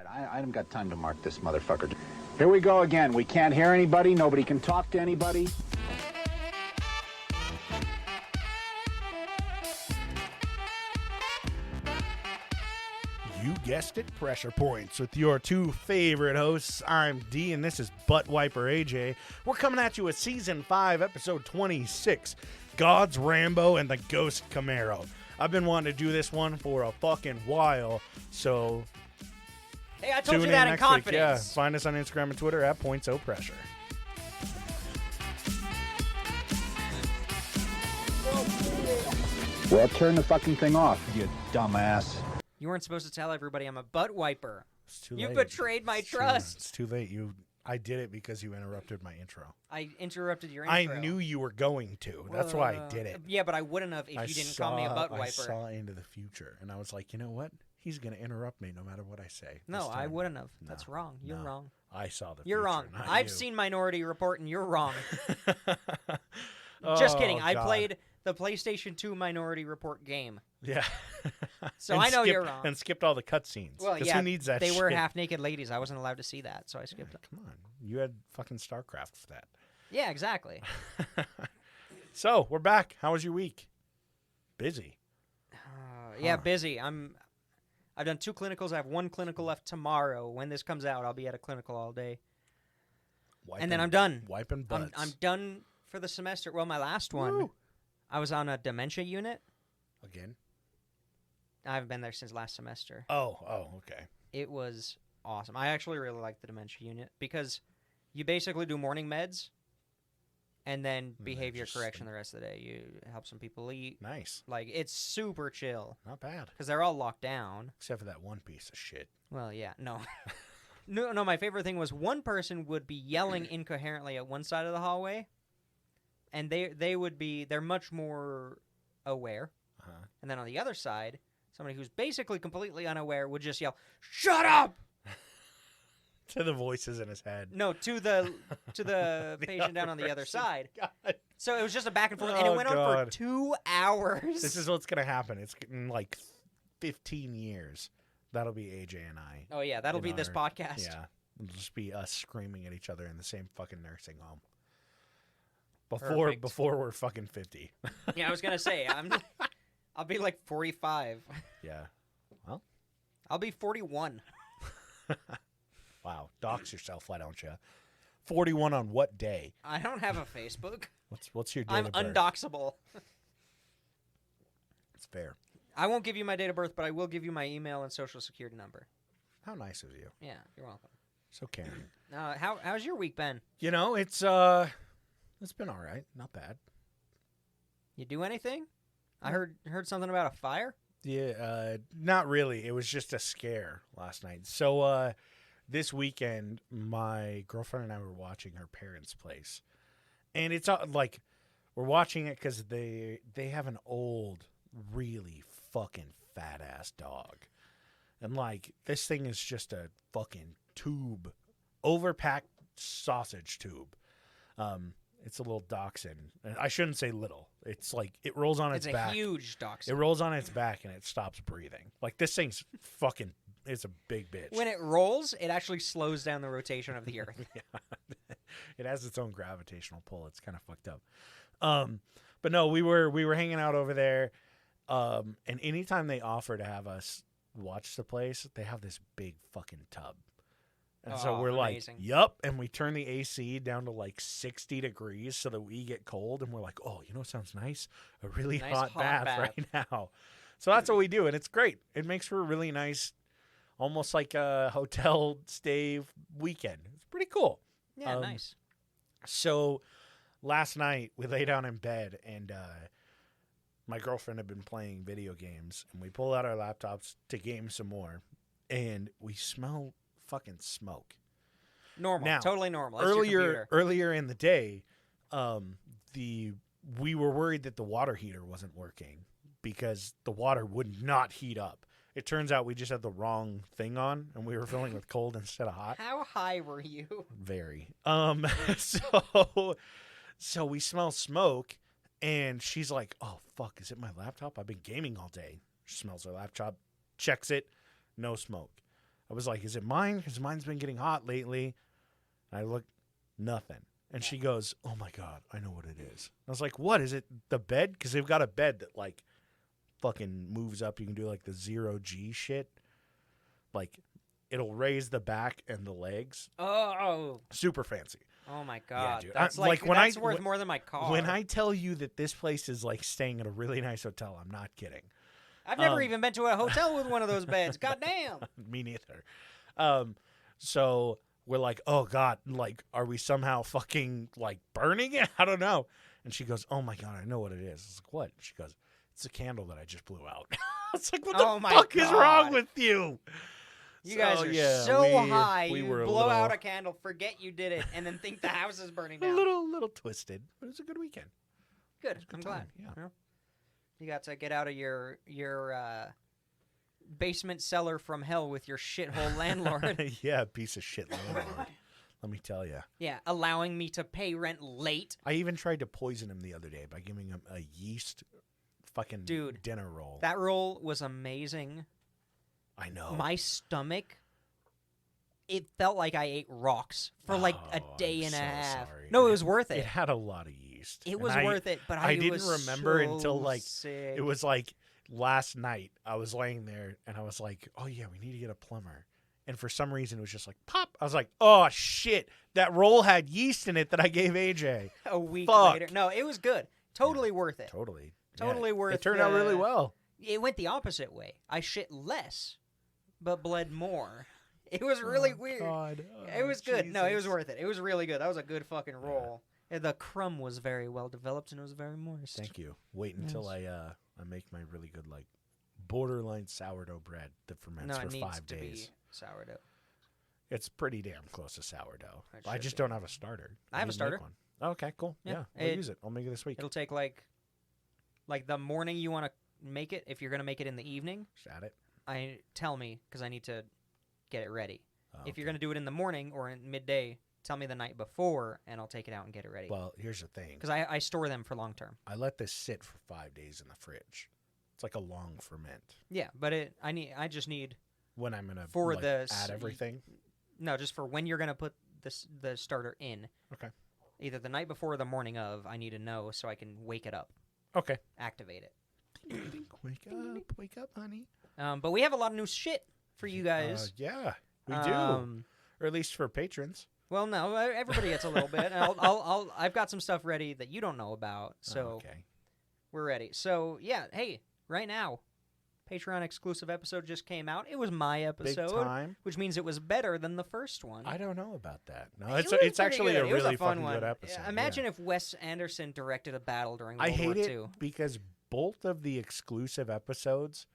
right, I haven't got time to mark this motherfucker. Here we go again. We can't hear anybody. Nobody can talk to anybody. You guessed it, Pressure Points with your two favorite hosts. I'm D, and this is Butt Wiper AJ. We're coming at you with Season 5, Episode 26, God's Rambo and the Ghost Camaro. I've been wanting to do this one for a fucking while, so... Hey, I told you that in confidence. Yeah, find us on Instagram and Twitter at PointsOPressure. Well, turn the fucking thing off, you dumbass. You weren't supposed to tell everybody I'm a butt wiper. It's too You late. betrayed my trust. It's too late. I did it because you interrupted my intro. I interrupted your intro. I knew you were going to. That's why I did it. Yeah, but I wouldn't have if you didn't call me a butt wiper. I saw into the future, and I was like, you know what? He's going to interrupt me no matter what I say. No, I wouldn't have. No, That's wrong. You're wrong. I saw the You're future, wrong. not I've you. seen Minority Report, and you're wrong. Just kidding. I played the PlayStation 2 Minority Report game. Yeah. So I know you're wrong. And skipped all the cutscenes. Well, yeah. Who needs that They shit? were half-naked ladies. I wasn't allowed to see that, so I skipped it. Come on. You had fucking StarCraft for that. Yeah, exactly. So, we're back. How was your week? Busy. Yeah, busy. I've done 2 clinicals. I have 1 clinical left tomorrow. When this comes out, I'll be at a clinical all day. And then I'm done. Wiping butts. I'm done for the semester. Well, my last one, Woo. I was on a dementia unit. Again? I haven't been there since last semester. Oh, okay. It was awesome. I actually really like the dementia unit because you basically do morning meds and then behavior correction the rest of the day. You help some people eat. Nice. Like, it's super chill. Not bad. Because they're all locked down. Except for that one piece of shit. Well, yeah, no. No, my favorite thing was one person would be yelling incoherently at one side of the hallway, and they're much more aware. Uh-huh. And then on the other side, somebody who's basically completely unaware would just yell, "Shut up!" To the voices in his head. No, to the patient down on the other side. God. So it was just a back and forth, and it went on for 2 hours. This is what's going to happen. It's in like 15 years. That'll be AJ and I. Oh, yeah, that'll be this podcast. Yeah. It'll just be us screaming at each other in the same fucking nursing home. Before we're fucking 50. Yeah, I was going to say, I'll be like 45. Yeah. Well. I'll be 41. Wow. Dox yourself, why don't you? 41 on what day? I don't have a Facebook. What's your date I'm of birth? undoxable. It's fair. I won't give you my date of birth, but I will give you my email and social security number. How nice of you. Yeah, you're welcome. So caring. How's your week been? You know, it's been all right. Not bad. You do anything? I heard something about a fire. Yeah, not really. It was just a scare last night. So this weekend, my girlfriend and I were watching her parents' place, and it's like we're watching it because they have an old, really fucking fat ass dog, and like this thing is just a fucking tube, overpacked sausage tube. It's a little dachshund. I shouldn't say little. It's like it rolls on its back. It's a huge dachshund. It rolls on its back and it stops breathing. Like this thing's fucking. It's a big bitch. When it rolls, it actually slows down the rotation of the earth. Yeah. It has its own gravitational pull. It's kind of fucked up. But no, we were hanging out over there. And anytime they offer to have us watch the place, they have this big fucking tub. And so we're amazing. like, yup. And we turn the AC down to like 60 degrees so that we get cold. And we're like, oh, you know what sounds nice? A really Nice hot hot bath bath. right now. So that's what we do. And it's great. It makes for a really nice, almost like a hotel stay weekend. It's pretty cool. Yeah, nice. So last night we lay down in bed and my girlfriend had been playing video games. And we pull out our laptops to game some more. And we smell fucking smoke. Normal. Now, Totally normal. That's your computer. earlier in the day, we were worried that the water heater wasn't working because the water would not heat up. It turns out we just had the wrong thing on, and we were filling with cold instead of hot. How high were you? Very. So we smell smoke, and she's like, "Oh fuck, is it my laptop? I've been gaming all day." She smells her laptop, checks it, no smoke. I was like, is it mine? Because mine's been getting hot lately. And I look, nothing. And she goes, oh, my God, I know what it is. I was like, what? Is it the bed? Because they've got a bed that, like, fucking moves up. You can do, like, the 0G shit. Like, it'll raise the back and the legs. Oh. Super fancy. Oh, my God. dude. That's that's worth more than my car. When I tell you that this place is, like, staying at a really nice hotel, I'm not kidding. I've never even been to a hotel with one of those beds. God damn. Me neither. So we're like, oh, God, like, are we somehow fucking, like, burning it? I don't know. And she goes, oh, my God, I know what it is. I was like, what? She goes, it's a candle that I just blew out. It's like, what the fuck is wrong with you? You guys are so high. You blow out a candle, forget you did it, and then think the house is burning down. A little twisted, but it was a good weekend. Good. I'm glad. Yeah. Well, you got to get out of your basement cellar from hell with your shithole landlord. Yeah, piece of shit landlord. Let me tell you. Yeah, allowing me to pay rent late. I even tried to poison him the other day by giving him a yeast fucking dinner roll. That roll was amazing. I know. My stomach, it felt like I ate rocks for like a day and a half. Sorry. No, it was worth it. It had a lot of yeast. It was worth it, but I didn't remember so until like sick. it was like last night. I was laying there and I was like, "Oh yeah, we need to get a plumber." And for some reason, it was just like pop. I was like, "Oh shit, that roll had yeast in it that I gave AJ." A week Fuck. later, no, it was good. Totally worth it. Totally Worth. It turned out really well. It went the opposite way. I shit less, but bled more. It was really weird. God. It was good. Jesus. No, it was worth it. It was really good. That was a good fucking roll. And the crumb was very well developed and it was very moist. Thank you. Wait until I make my really good like borderline sourdough bread that ferments for 5 days. Be sourdough. It's pretty damn close to sourdough. It I should just be. don't have a starter. I have a need to starter. make one. Oh, okay, cool. Yeah. Yeah, I'll use it. I'll make it this week. It'll take like the morning you want to make it. If you're gonna make it in the evening, Just add it. tell me because I need to get it ready. Oh, If you're okay. gonna do it in the morning or in midday, tell me the night before and I'll take it out and get it ready. Well, here's the thing. Because I store them for long term. I let this sit for 5 days in the fridge. It's like a long ferment. Yeah, but I just need When I'm gonna For like, the add everything. no, just for when you're gonna put the starter in. Okay. Either the night before or the morning of. I need to know so I can wake it up, Okay. activate it. Wake up, honey. But we have a lot of new shit for you guys. Yeah, we do. Or at least for patrons. Well, no, everybody gets a little bit. I've got some stuff ready that you don't know about, so Okay. we're ready. So yeah, hey, right now, Patreon exclusive episode just came out. It was my Big episode, time. which means it was better than the first one. I don't know about that. No, It it's was it's pretty actually good. a It was really fun fucking one. good episode. Imagine yeah. if Wes Anderson directed a battle during I World hate War it II. because both of the exclusive episodes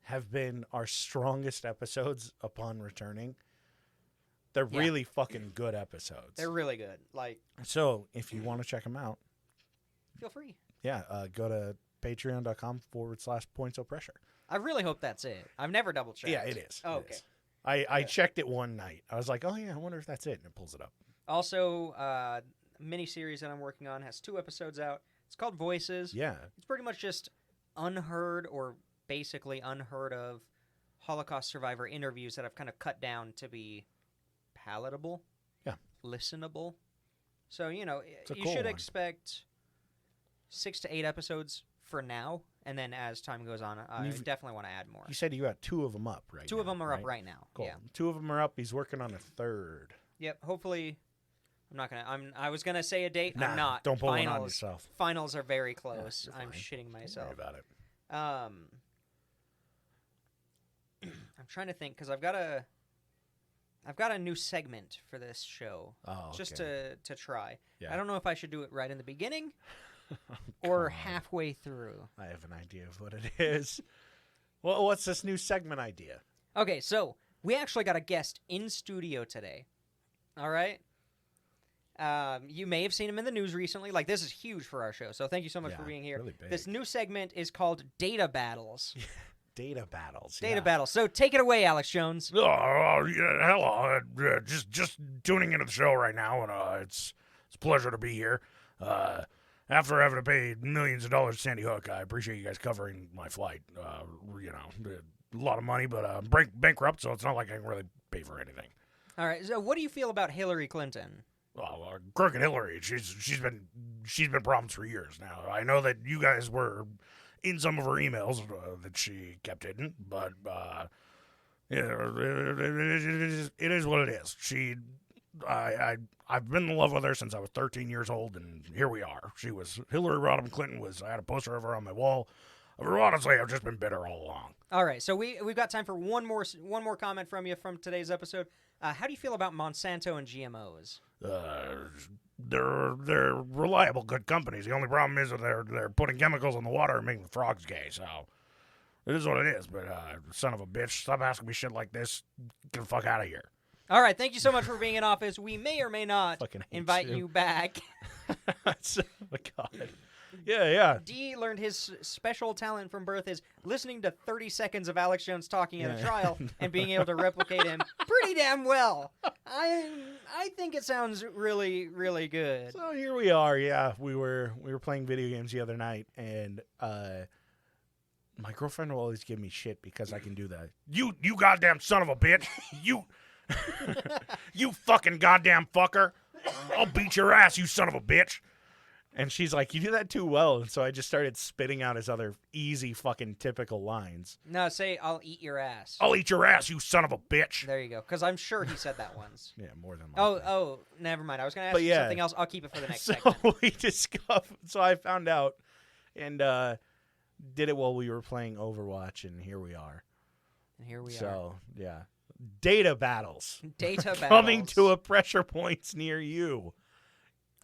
have been our strongest episodes upon returning. They're Yeah. really fucking good episodes. They're really good. Like, So if you want to check them out, feel free. yeah, go to patreon.com/points of pressure. I really hope that's it. I've never double checked. Yeah, it is. Oh, It okay. is. I checked it one night. I was like, oh yeah, I wonder if that's it, and it pulls it up. Also, mini series that I'm working on has 2 episodes out. It's called Voices. Yeah. It's pretty much just unheard or basically unheard of Holocaust survivor interviews that I've kind of cut down to be palatable, Yeah. listenable. So, you know, It's a you cool should one. expect 6 to 8 episodes for now, and then as time goes on, I You've- definitely want to add more. You said you got 2 of them up, right? 2 of now, them are up right now. Cool. Yeah. 2 of them are up. He's working on a 3rd. Yep. Hopefully, I was gonna say a date. Nah, I'm not. don't pull it on Finals, yourself. Finals are very close. you're I'm fine. shitting Don't worry myself. about it. I'm trying to think because I've got a new segment for this show Oh, just okay. to try. Yeah. I don't know if I should do it right in the beginning or God. halfway through. I have an idea of what it is. Well, what's this new segment idea? Okay, so we actually got a guest in studio today. All right. You may have seen him in the news recently. Like, this is huge for our show, so thank you so much Yeah, for being here. really big. This new segment is called Data Battles. Data battles. Data yeah. battles. So take it away, Alex Jones. Oh, yeah, hello. Just tuning into the show right now, and it's a pleasure to be here. After having to pay millions of dollars to Sandy Hook, I appreciate you guys covering my flight. a lot of money, but bankrupt, so it's not like I can really pay for anything. All right. So, what do you feel about Hillary Clinton? Well, crooked Hillary, she's been problems for years now. I know that you guys were in some of her emails that she kept hidden, but yeah, it is what it is. I've been in love with her since I was 13 years old, and here we are. Hillary Rodham Clinton was. I had a poster of her on my wall. Honestly, I've just been bitter all along. All right, so we've got time for one more comment from you from today's episode. How do you feel about Monsanto and GMOs? They're reliable, good companies. The only problem is that they're putting chemicals in the water and making the frogs gay. So it is what it is. But son of a bitch, stop asking me shit like this. Get the fuck out of here. All right, thank you so much for being in office. We may or may not invite you back. Oh my God. Yeah. D learned his special talent from birth is listening to 30 seconds of Alex Jones talking in a trial and being able to replicate him pretty damn well. I think it sounds really, really good. So here we are. Yeah, we were playing video games the other night, and my girlfriend will always give me shit because I can do that. You goddamn son of a bitch. You fucking goddamn fucker. I'll beat your ass, you son of a bitch. And she's like, you do that too well. And so I just started spitting out his other easy fucking typical lines. No, say, I'll eat your ass. I'll eat your ass, you son of a bitch. There you go. Because I'm sure he said that once. Yeah, more than likely. Oh, never mind. I was going to ask you something else. I'll keep it for the next segment. So I found out and did it while we were playing Overwatch, and here we are. So, yeah. Data battles. Coming to a pressure points near you.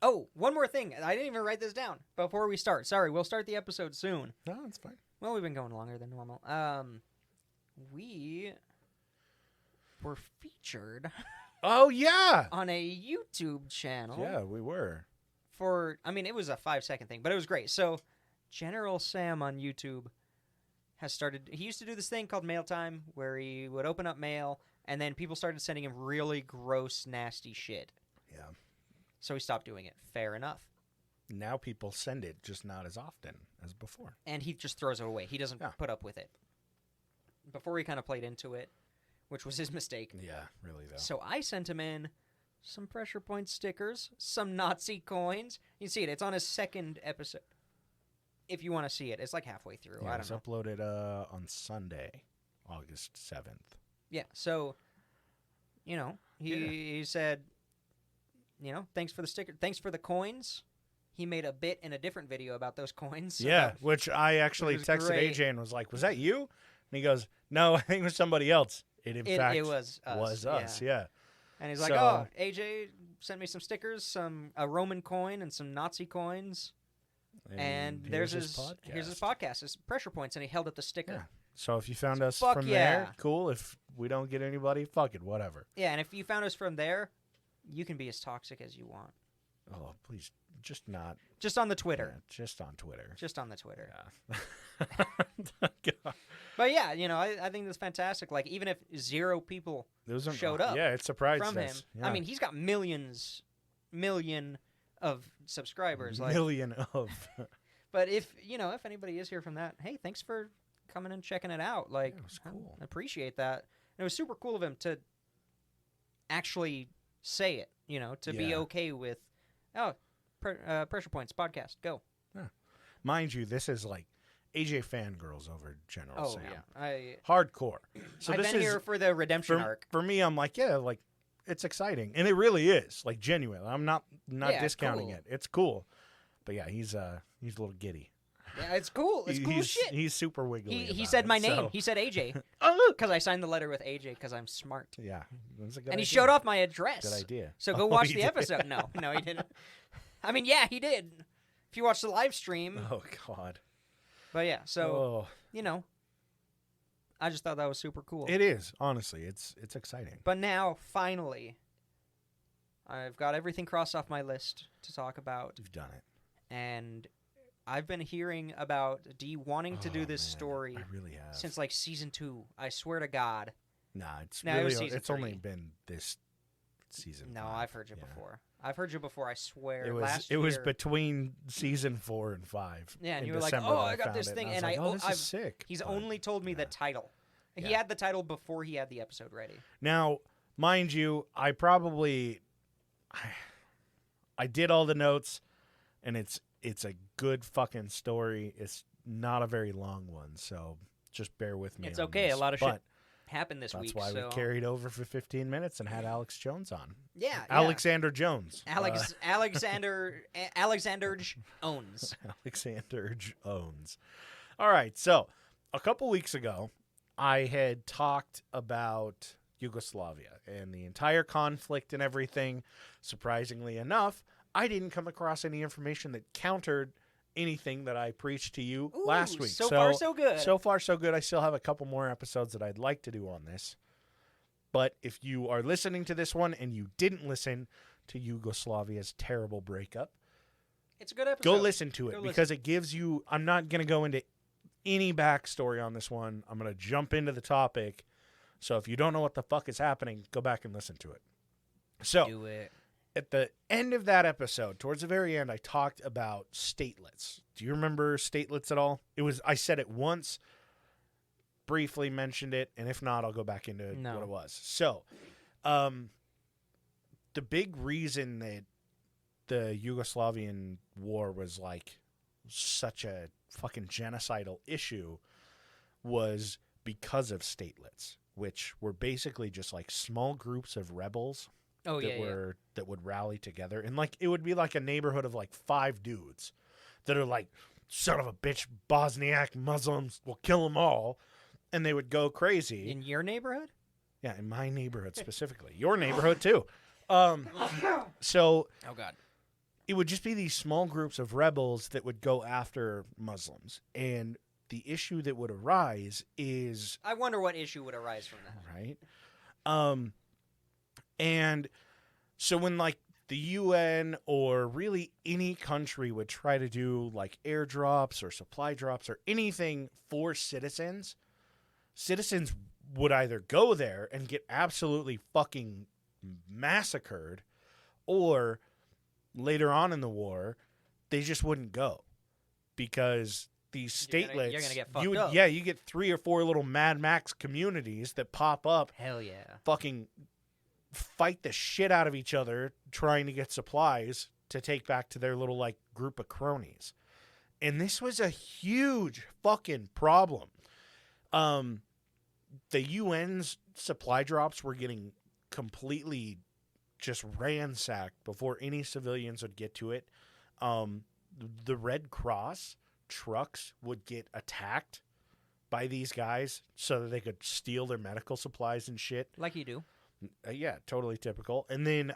Oh, one more thing. I didn't even write this down before we start. Sorry, we'll start the episode soon. No, it's fine. Well, we've been going longer than normal. We were featured. Oh, yeah. On a YouTube channel. Yeah, we were. It was a 5-second thing, but it was great. So, General Sam on YouTube has started. He used to do this thing called Mail Time where he would open up mail, and then people started sending him really gross, nasty shit. Yeah. So he stopped doing it. Fair enough. Now people send it, just not as often as before. And he just throws it away. He doesn't put up with it. Before he kind of played into it, which was his mistake. Yeah, really, though. So I sent him in some Pressure Point stickers, some Nazi coins. You can see it. It's on his second episode. If you want to see it. It's like halfway through. Yeah, I don't know. It was uploaded on Sunday, August 7th. Yeah, so, he said... thanks for the sticker. Thanks for the coins. He made a bit in a different video about those coins. So which I actually texted great. AJ and was like, was that you? And he goes, no, I think it was somebody else. It was us. Yeah. And he's like, oh, AJ sent me some stickers, a Roman coin and some Nazi coins. And here's his podcast. It's Pressure Points, and he held up the sticker. Yeah. So if you found us from there, cool. If we don't get anybody, fuck it, whatever. Yeah, and if you found us from there, you can be as toxic as you want. Oh, please, just not. Just on the Twitter. Yeah, just on Twitter. Just on the Twitter. Yeah. But yeah, I think that's fantastic. Like, even if 0 people showed up. Yeah, it surprised from us. him. Yeah. I mean, he's got million of subscribers. Million of. But if anybody is here from that, hey, thanks for coming and checking it out. Like, it was cool. I appreciate that. And it was super cool of him to actually say it, to be okay with, Pressure Points podcast, go. Yeah. Mind you, this is like AJ fangirls over General Sam. Yeah. Hardcore. So I've been here for the redemption arc. For me, I'm like, it's exciting. And it really is, like, genuine. I'm not discounting it. It's cool. But yeah, he's a little giddy. Yeah, it's cool. It's cool as shit. He's super wiggly. He said my name. He said AJ. Because I signed the letter with AJ because I'm smart. Yeah. That's a good and idea. he showed off my address. Good idea. So go watch the episode. No, he didn't. I mean, yeah, he did. If you watch the live stream. Oh, God. But yeah, so, I just thought that was super cool. It is. Honestly, it's exciting. But now, finally, I've got everything crossed off my list to talk about. You've done it. And I've been hearing about D wanting to do this story. I really have. Since like season 2. I swear to God. Nah, it's three. only been this season. No, 5. I've heard you before. I've heard you before. I swear. It was between season 4 and 5. Yeah, and you were like, I got this thing, and this is sick. He's only told me the title. He had the title before he had the episode ready. Now, mind you, I did all the notes, and it's a good fucking story. It's not a very long one, so just bear with me. It's on okay. this. A lot of But shit happened this week. That's why so. we carried over for 15 minutes and had Alex Jones on. Yeah. Alexander Jones. Alexander owns. Alexander owns. All right, so a couple weeks ago, I had talked about Yugoslavia and the entire conflict and everything. Surprisingly enough, I didn't come across any information that countered anything that I preached to you last week. So far, so good. So far, so good. I still have a couple more episodes that I'd like to do on this. But if you are listening to this one and you didn't listen to Yugoslavia's terrible breakup, it's a good episode. go listen to it because it gives you... I'm not going to go into any backstory on this one. I'm going to jump into the topic. So if you don't know what the fuck is happening, go back and listen to it. So, do it. At the end of that episode, towards the very end, I talked about statelets. Do you remember statelets at all? I said it once, briefly mentioned it, and if not, I'll go back into what it was. So, the big reason that the Yugoslavian war was like such a fucking genocidal issue was because of statelets, which were basically just like small groups of rebels that would rally together, and like it would be like a neighborhood of like 5 dudes that are like, son of a bitch, Bosniak Muslims, we'll kill them all, and they would go crazy. In your neighborhood? Yeah, in my neighborhood specifically. Your neighborhood too. So oh god, it would just be these small groups of rebels that would go after Muslims, and the issue that would arise is... I wonder what issue would arise from that. Right? And so when, like, the UN or really any country would try to do, like, airdrops or supply drops or anything for citizens would either go there and get absolutely fucking massacred, or later on in the war, they just wouldn't go because... These statelets, you're gonna get fucked up. Yeah, you get 3 or 4 little Mad Max communities that pop up. Hell yeah. Fucking fight the shit out of each other trying to get supplies to take back to their little, like, group of cronies. And this was a huge fucking problem. The UN's supply drops were getting completely just ransacked before any civilians would get to it. The Red Cross trucks would get attacked by these guys so that they could steal their medical supplies and shit. Like you do. Yeah, totally typical. And then,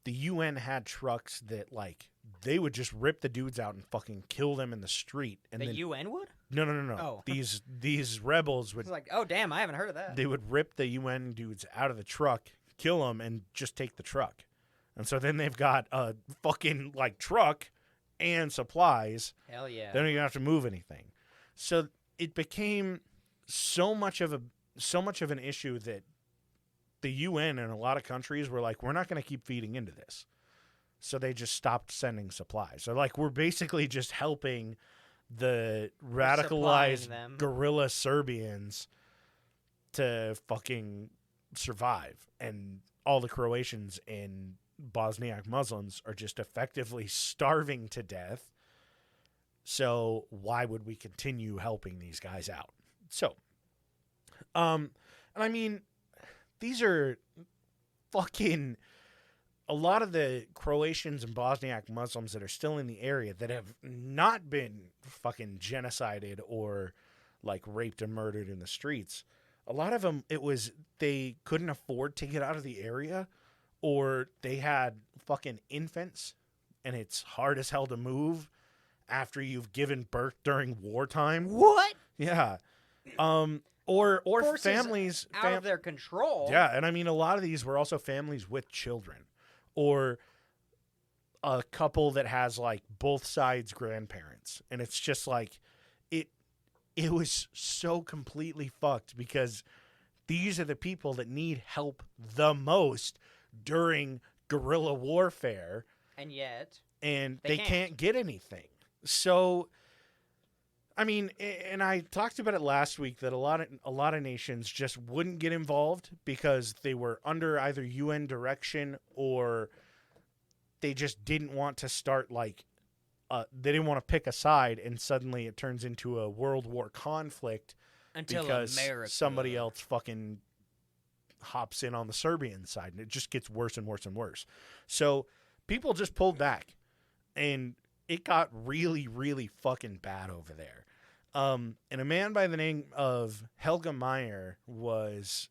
the UN had trucks that, like, they would just rip the dudes out and fucking kill them in the street. And the then, UN would? No. Oh. These rebels would... It's like, oh, damn, I haven't heard of that. They would rip the UN dudes out of the truck, kill them, and just take the truck. And so then they've got a fucking, like, truck and supplies. Hell yeah. They don't even have to move anything. So it became so much of an issue that the UN and a lot of countries were like, we're not going to keep feeding into this. So they just stopped sending supplies. So, like, we're basically just helping the radicalized guerrilla Serbians to fucking survive. And all the Croatians and Bosniak Muslims are just effectively starving to death. So why would we continue helping these guys out? So, and I mean, these are fucking a lot of the Croatians and Bosniak Muslims that are still in the area that have not been fucking genocided or like raped and murdered in the streets. A lot of them, it was they couldn't afford to get out of the area, or they had fucking infants and it's hard as hell to move after you've given birth during wartime. What? Yeah. Or Forces families out of their control. Yeah, and I mean a lot of these were also families with children, or a couple that has like both sides grandparents, and it's just like it was so completely fucked because these are the people that need help the most during guerrilla warfare, and yet they can't get anything. So I mean, and I talked about it last week that a lot of nations just wouldn't get involved because they were under either UN direction or they just didn't want to start like they didn't want to pick a side, and suddenly it turns into a world war conflict Until because America. somebody else fucking hops in on the Serbian side, and it just gets worse and worse and worse. So people just pulled back, and it got really, really fucking bad over there. And a man by the name of Helge Meyer was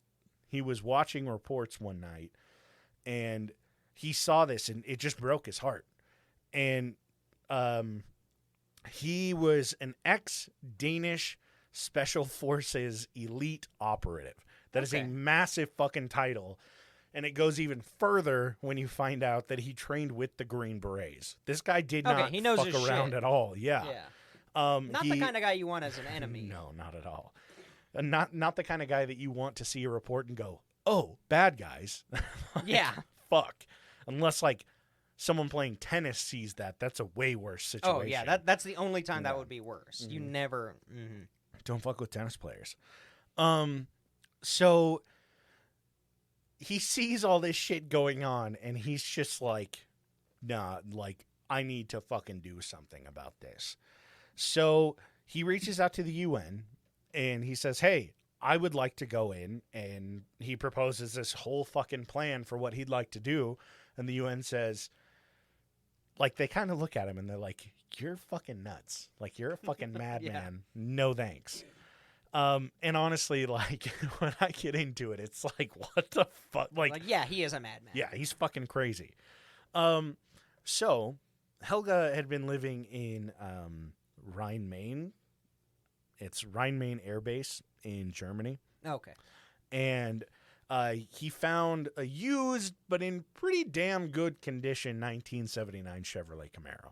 watching reports one night, and he saw this, and it just broke his heart. And he was an ex-Danish Special Forces elite operative. That is a massive fucking title. And it goes even further when you find out that he trained with the Green Berets. This guy did not he knows fuck his around shit. at all. Yeah. Not the kind of guy you want as an enemy. No, not at all. Not the kind of guy that you want to see a report and go, oh, bad guys. Yeah. Fuck. Unless, like, someone playing tennis sees that. That's a way worse situation. Oh, yeah. That's the only time that would be worse. You never... Don't fuck with tennis players. So he sees all this shit going on, and he's just like, nah, like, I need to fucking do something about this. So he reaches out to the UN, and he says, hey, I would like to go in, and he proposes this whole fucking plan for what he'd like to do, and the UN says, like, they kind of look at him, and they're like, you're fucking nuts. Like, you're a fucking madman. No thanks. And honestly, like, when I get into it, it's like, what the fuck? Like, yeah, he is a madman. Yeah, he's fucking crazy. So Helga had been living in Rhine-Main. It's Rhine-Main Air Base in Germany. Okay. And he found a used, but in pretty damn good condition, 1979 Chevrolet Camaro.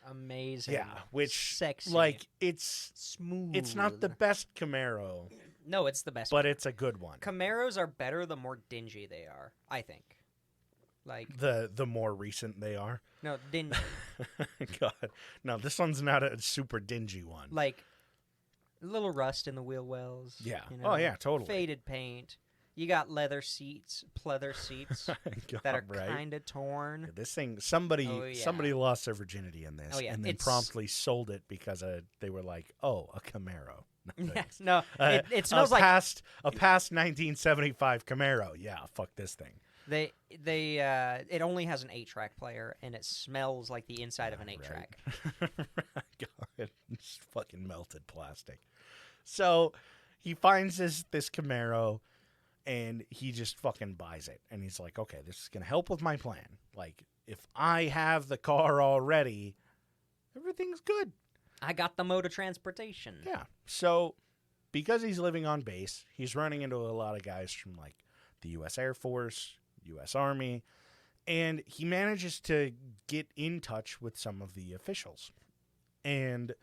Amazing. Yeah, which, sexy, like, it's smooth. It's not the best Camaro. No, it's the best. But it's a good one. Camaros are better the more dingy they are, I think. Like the more recent they are. No, dingy. God, no, this one's not a super dingy one. Like a little rust in the wheel wells. Yeah. You know, oh yeah, totally. Faded paint. You got leather seats God, that are right? kind of torn. This thing, somebody lost their virginity in this, Oh, yeah. and then promptly sold it because they were like, "Oh, a Camaro." Yes, no, it smells like a past 1975 Camaro. Yeah, fuck this thing. It only has an 8-track player, and it smells like the inside of an 8-track. God, it's fucking melted plastic. So he finds this Camaro, and he just fucking buys it. And he's like, okay, this is going to help with my plan. Like, if I have the car already, everything's good. I got the mode of transportation. Yeah. So because he's living on base, he's running into a lot of guys from, like, the U.S. Air Force, U.S. Army, and he manages to get in touch with some of the officials. And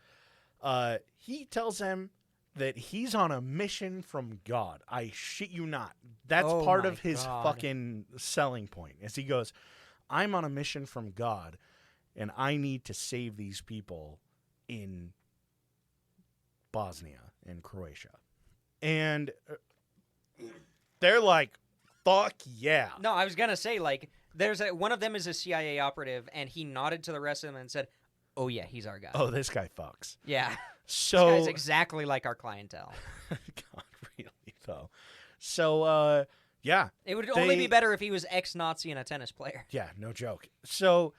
he tells them that he's on a mission from God. I shit you not. That's part of his fucking selling point. As he goes, I'm on a mission from God, and I need to save these people in Bosnia and Croatia. And they're like, fuck yeah. No, I was going to say, like, one of them is a CIA operative, and he nodded to the rest of them and said, oh, yeah, he's our guy. Oh, this guy fucks. Yeah. So this guy's exactly like our clientele. God, really, though. So, yeah. It would only be better if he was ex-Nazi and a tennis player. Yeah, no joke. So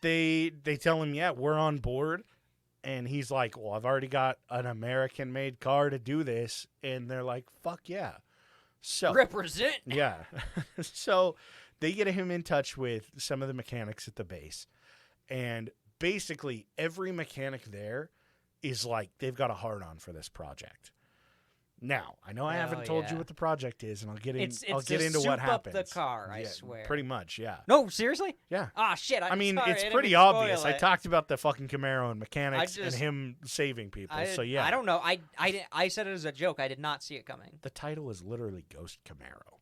they tell him, yeah, we're on board. And he's like, well, I've already got an American-made car to do this. And they're like, fuck yeah. So represent. Yeah. So they get him in touch with some of the mechanics at the base. And basically every mechanic there is like, they've got a hard-on for this project. Now, I know I haven't told you what the project is, and I'll get into what happens. It's the car, I swear. Pretty much, yeah. No, seriously? Yeah. Ah, shit. I mean, it's pretty obvious. I talked about the fucking Camaro and mechanics and him saving people, so yeah. I don't know. I said it as a joke. I did not see it coming. The title is literally Ghost Camaro.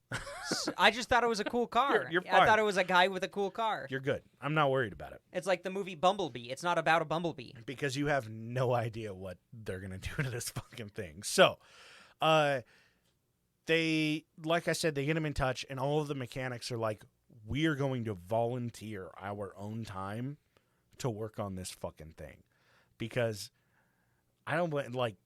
I just thought it was a cool car. You're I fine. thought it was a guy with a cool car. You're good. I'm not worried about it. It's like the movie Bumblebee. It's not about a bumblebee. Because you have no idea what they're going to do to this fucking thing. So, they, like I said, they get him in touch, and all of the mechanics are like, we are going to volunteer our own time to work on this fucking thing. Because I don't, like,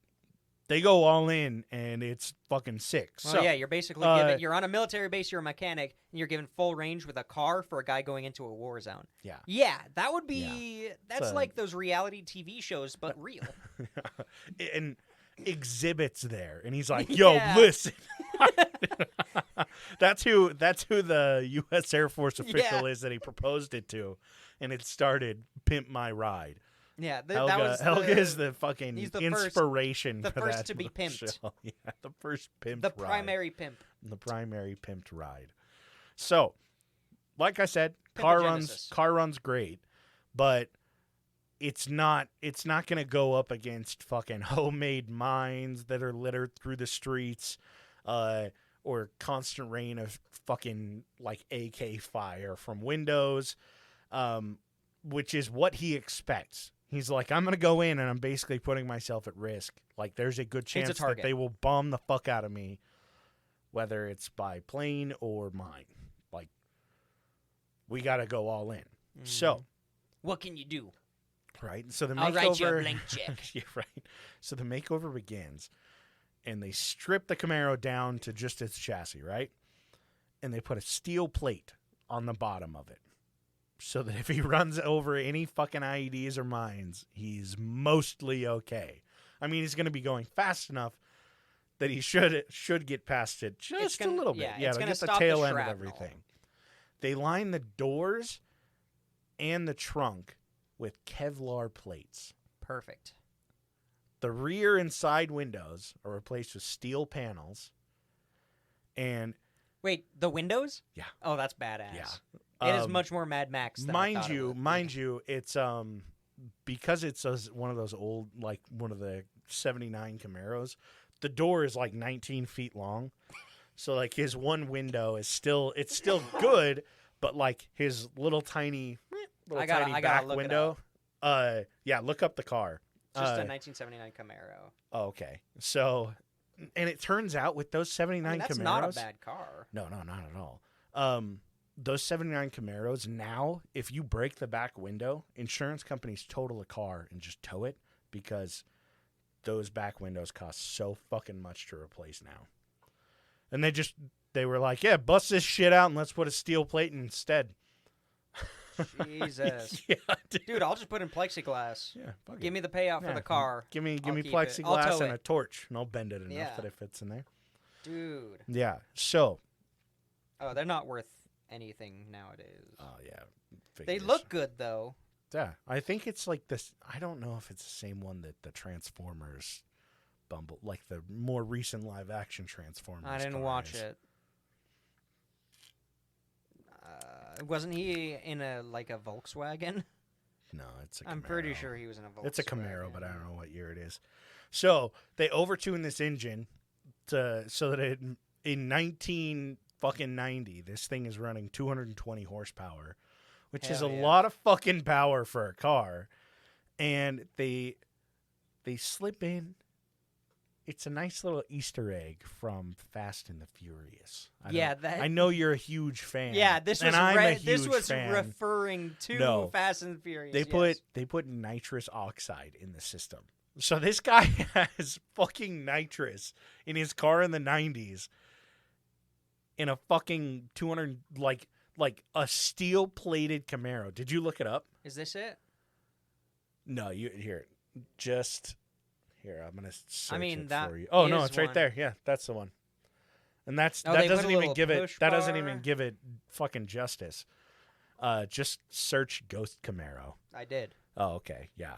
they go all in, and it's fucking sick. Well, so, yeah, you're basically you're on a military base, you're a mechanic, and you're given full range with a car for a guy going into a war zone. Yeah. Yeah, that would be, that's So- like those reality TV shows, but real. and Exhibit's there, and he's like, yo, Yeah. listen. That's who the U.S. Air Force official is that he proposed it to, and it started Pimp My Ride. Yeah, Helga is the fucking he's the inspiration the for first that to be pimped. show. Yeah, the first pimped the ride. primary pimp. The primary pimped ride. So, like I said, Pimpogenesis. car runs great, but it's not going to go up against fucking homemade mines that are littered through the streets, or constant rain of fucking like AK fire from windows, which is what he expects. He's like, I'm going to go in and I'm basically putting myself at risk. Like, there's a good chance that target. they will bomb the fuck out of me, whether it's by plane or mine. Like, we got to go all in. So, What can you do? right? So the I'll write you a makeover, blank check. yeah, right. So the makeover begins, and they strip the Camaro down to just its chassis, right? And they put a steel plate on the bottom of it, so that if he runs over any fucking IEDs or mines, he's mostly okay. I mean, he's going to be going fast enough that he should get past it just a little bit. yeah, it's to gonna get the stop tail the end of shrapnel. everything. They line the doors and the trunk with Kevlar plates. Perfect. The rear and side windows are replaced with steel panels. And Wait, the windows? Yeah. Oh, that's badass. yeah, It is much more Mad Max than I thought it would. mind you, it's because it's one of those old, like one of the 79 Camaros, the door is like 19 feet long. So like his one window is still good, but like his little tiny I gotta back look it window. Yeah, look up the car. Just a 1979 Camaro. Oh, okay. So, and it turns out with those 79 I mean, that's Camaros, not a bad car. No, not at all. Those 79 Camaros, now, if you break the back window, insurance companies total a car and just tow it because those back windows cost so fucking much to replace now. And they were like, yeah, bust this shit out and let's put a steel plate instead. Jesus. Yeah, Dude, I'll just put in plexiglass. Yeah, fuck Give it. me the payout for Yeah, the car. Give me I'll keep it. I'll plexiglass tow and it. a torch, and I'll bend it enough Yeah. that it fits in there. Dude. Yeah. So. Oh, they're not worth anything nowadays. Oh yeah. They Figures. look good, though. Yeah, I think it's like this. I don't know if it's the same one that the Transformers Bumble, like the more recent live action Transformers. I didn't car watch is. it. Wasn't he in a Volkswagen? No, it's a Camaro. I'm pretty sure he was in a Volkswagen. It's a Camaro, but I don't know what year it is. So they overtune this engine so that in 1990, this thing is running 220 horsepower, which is a Hell yeah. lot of fucking power for a car. And they slip in. It's a nice little Easter egg from Fast and the Furious. I know you're a huge fan. Yeah, this was and I'm a huge this was fan. referring to No. Fast and Furious. They put nitrous oxide in the system. So this guy has fucking nitrous in his car in the 90s in a fucking 200 like a steel plated Camaro. Did you look it up? Is this it? No, I'm going to search it that for you. Oh no, is it's right one. there. Yeah, that's the one. And that Oh, they put doesn't a even little give it push that doesn't bar? even give it fucking justice. Just search Ghost Camaro. I did. Oh, okay. Yeah.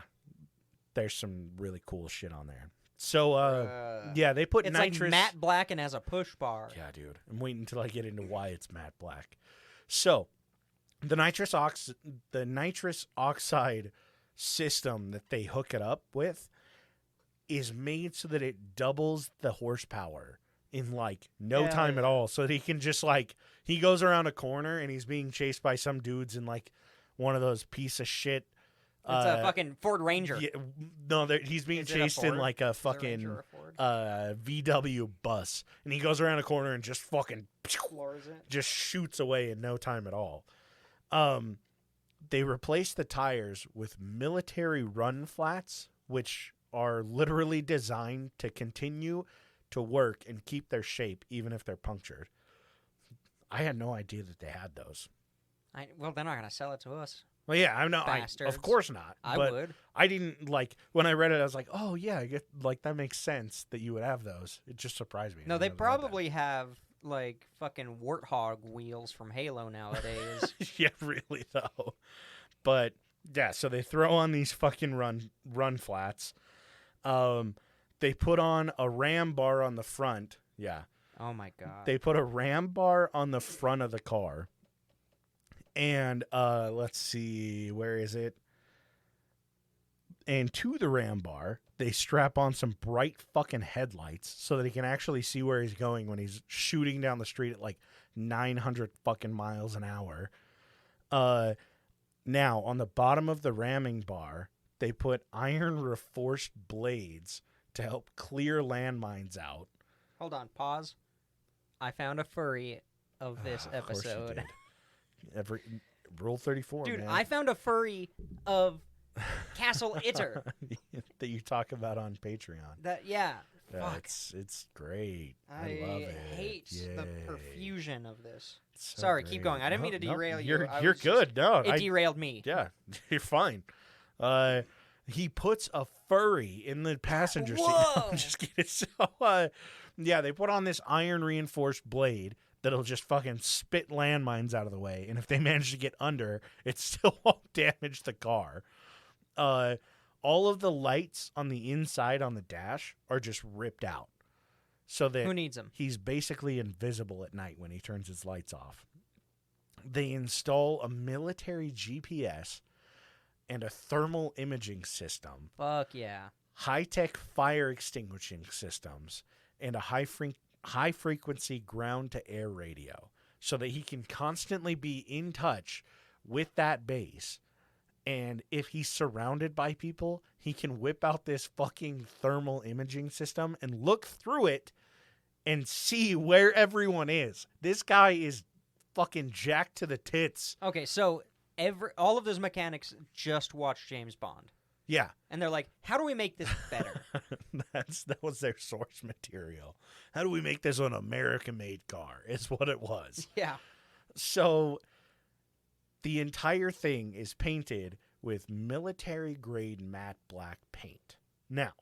There's some really cool shit on there. So, yeah, they put It's nitrous. like matte black and has a push bar. Yeah, dude. I'm waiting until I get into why it's matte black. So, the nitrous oxide system that they hook it up with is made so that it doubles the horsepower in like no Hell time at yeah. all, so that he can just like he goes around a corner and he's being chased by some dudes in like one of those piece of shit. It's a fucking Ford Ranger. Yeah, no, he's being Is it a chased in Ford? like a Is it a Ranger fucking or a Ford? VW bus, and he goes around a corner and just fucking Floors it. just shoots away in no time at all. They replaced the tires with military run flats, which are literally designed to continue to work and keep their shape even if they're punctured. I had no idea that they had those. Well, they're not gonna sell it to us. Well, yeah, I'm not. Bastards. Of course not. I but would. I didn't like when I read it. I was like, oh yeah, I get like that makes sense that you would have those. It just surprised me. No, I they never read that. probably have like fucking warthog wheels from Halo nowadays. Yeah, really though. But yeah, so they throw on these fucking run flats. They put on a ram bar on the front. Yeah. Oh my god. They put a ram bar on the front of the car. And let's see, where is it? And to the ram bar, they strap on some bright fucking headlights so that he can actually see where he's going when he's shooting down the street at like 900 fucking miles an hour. Now, on the bottom of the ramming bar, they put iron reinforced blades to help clear landmines out. Hold on, pause. I found a furry of this Of course you episode. did. Rule 34, Dude, man. I found a furry of Castle Itter. that you talk about on Patreon. Yeah. Yeah, Fuck. it's great. I love it. hate the Yay. perfusion of this. It's so Sorry, keep great. going. I didn't mean to derail you. You're I you're was just- good. No, It derailed me. yeah, you're fine. He puts a furry in the passenger seat. Whoa. I'm just kidding. So, yeah, they put on this iron reinforced blade that'll just fucking spit landmines out of the way, and if they manage to get under, it still won't damage the car. All of the lights on the inside on the dash are just ripped out, so that Who needs them? he's basically invisible at night when he turns his lights off. They install a military GPS and a thermal imaging system, Fuck yeah. high-tech fire extinguishing systems, and a high-frequency ground-to-air radio so that he can constantly be in touch with that base. And if he's surrounded by people, he can whip out this fucking thermal imaging system and look through it and see where everyone is. This guy is fucking jacked to the tits. Okay, so all of those mechanics just watched James Bond. Yeah. And they're like, how do we make this better? That was their source material. How do we make this an American-made car? Is what it was. Yeah. So the entire thing is painted with military-grade matte black paint. Now,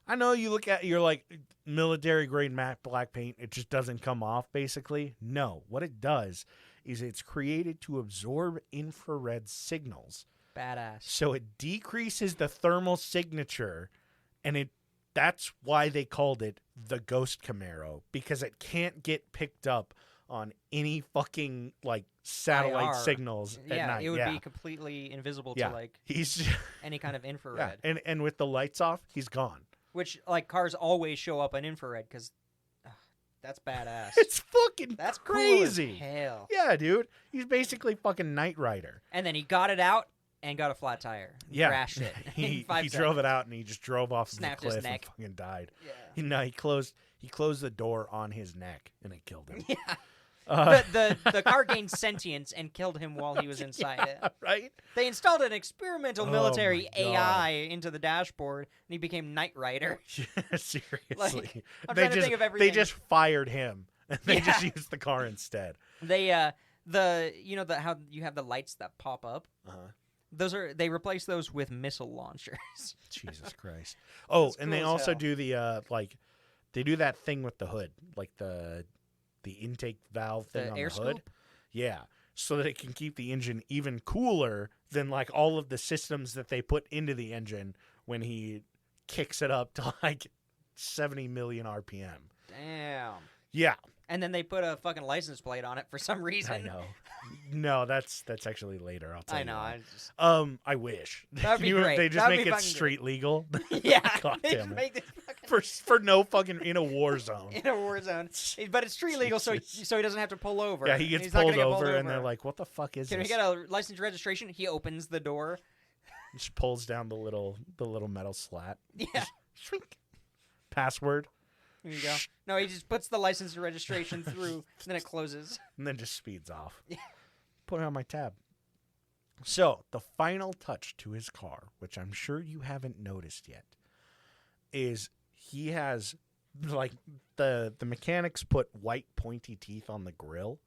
I know you look at you're like, military-grade matte black paint, it just doesn't come off, basically. No, what it does is it's created to absorb infrared signals. Badass. So it decreases the thermal signature, and that's why they called it the Ghost Camaro, because it can't get picked up on any fucking like satellite IR. signals at Yeah, night. it would be completely invisible Yeah. to like He's any kind of yeah, infrared. and with the lights off, he's gone. Which like cars always show up in infrared because that's badass. It's fucking That's crazy. Cool as hell. Yeah, dude. He's basically fucking Knight Rider. And then he got it out and got a flat tire. Yeah. Crashed it. He in 5 drove it seconds. out and he just drove off Snapped the his cliff and neck. fucking died. Yeah. No, he closed the door on his neck and it killed him. Yeah. Uh, The car gained sentience and killed him while he was inside it. right? They installed an experimental Oh military my God. AI into the dashboard, and he became Knight Rider. Yeah, seriously. I'm they trying to just think of everything. they just fired him and they Yeah. just used the car instead. They how you have the lights that pop up. They replace those with missile launchers. Jesus Christ. Oh, That's and cool they as also hell. do the they do that thing with the hood, like the intake valve thing The on air the hood. scoop? Yeah, so that it can keep the engine even cooler than like all of the systems that they put into the engine when he kicks it up to like 70 million RPM. Damn. Yeah. And then they put a fucking license plate on it for some reason. I know. No, that's actually later. I'll tell I you. know. Why. I wish. That'd be great. They just That'd make be it fucking street legal. Yeah. God They damn just it. make this fucking For no fucking in a war zone. in a war zone. But it's street legal, so Jesus. he doesn't have to pull over. Yeah, he gets He's not pulled gonna get over, and they're like, "What the fuck is "Can we this?" get a license registration?" He opens the door. Just pulls down the little metal slat. Yeah. Shrink. Password, Here you go. No, he just puts the license and registration through, and then it closes. and then just speeds off. Yeah. Put it on my tab. So the final touch to his car, which I'm sure you haven't noticed yet, is he has like the mechanics put white pointy teeth on the grill.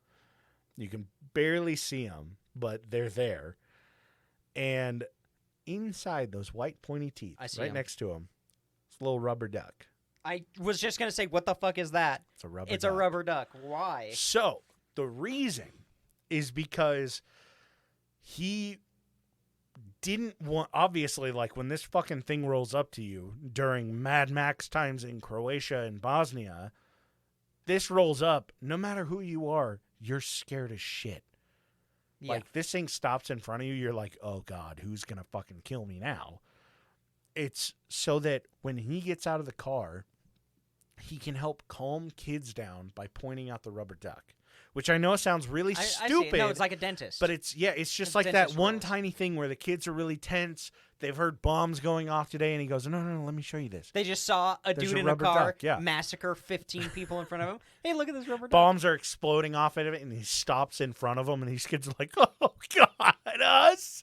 You can barely see them, but they're there. And inside those white pointy teeth, I see right 'em. next to him, it's a little rubber duck. I was just gonna say, what the fuck is that? It's a rubber It's duck. a rubber duck. Why? So the reason is because he didn't want, obviously, like when this fucking thing rolls up to you during Mad Max times in Croatia and Bosnia, this rolls up, no matter who you are, you're scared as shit. Yeah. Like this thing stops in front of you, you're like, oh God, who's going to fucking kill me now? It's so that when he gets out of the car, he can help calm kids down by pointing out the rubber duck, which I know sounds really I see stupid. it. No, it's like a dentist. But it's just It's like that dentist one rules. tiny thing where the kids are really tense. They've heard bombs going off today, and he goes, no, let me show you this. they just saw a There's dude a in a rubber car duck, yeah. massacre 15 people in front of him. Hey, look at this rubber duck. Bombs are exploding off of it, and he stops in front of them, and these kids are like, oh, God, us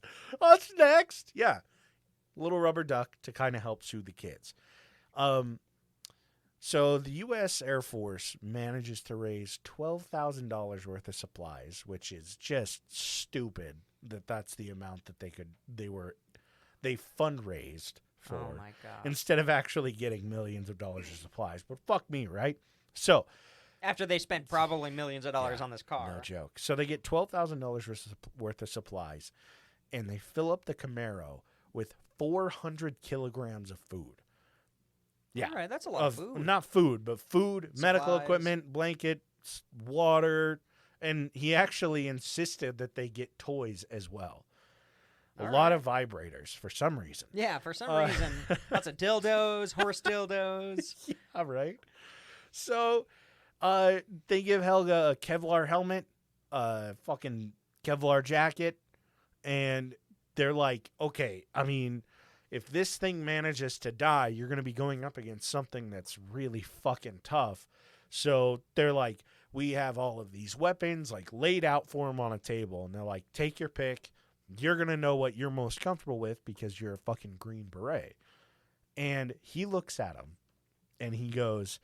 next. Yeah, little rubber duck to kind of help soothe the kids. So the U.S. Air Force manages to raise $12,000 worth of supplies, which is just stupid that's the amount that they fundraised for. Oh my god! Instead of actually getting millions of dollars of supplies. But fuck me, right? So After they spent probably millions of dollars on this car. no joke. So they get $12,000 worth of supplies, and they fill up the Camaro with 400 kilograms of food. Yeah. All right, that's a lot of food. Not food, but food, medical Supplies. equipment, blankets, water, and he actually insisted that they get toys as well. A All lot right. of vibrators for some reason. Yeah, for some reason. Lots of dildos, horse dildos. Yeah, right. So they give Helga a Kevlar helmet, a fucking Kevlar jacket, and they're like, okay, I mean, if this thing manages to die, you're going to be going up against something that's really fucking tough. So they're like, we have all of these weapons like laid out for them on a table, and they're like, take your pick. You're going to know what you're most comfortable with because you're a fucking Green Beret. And he looks at him and he goes,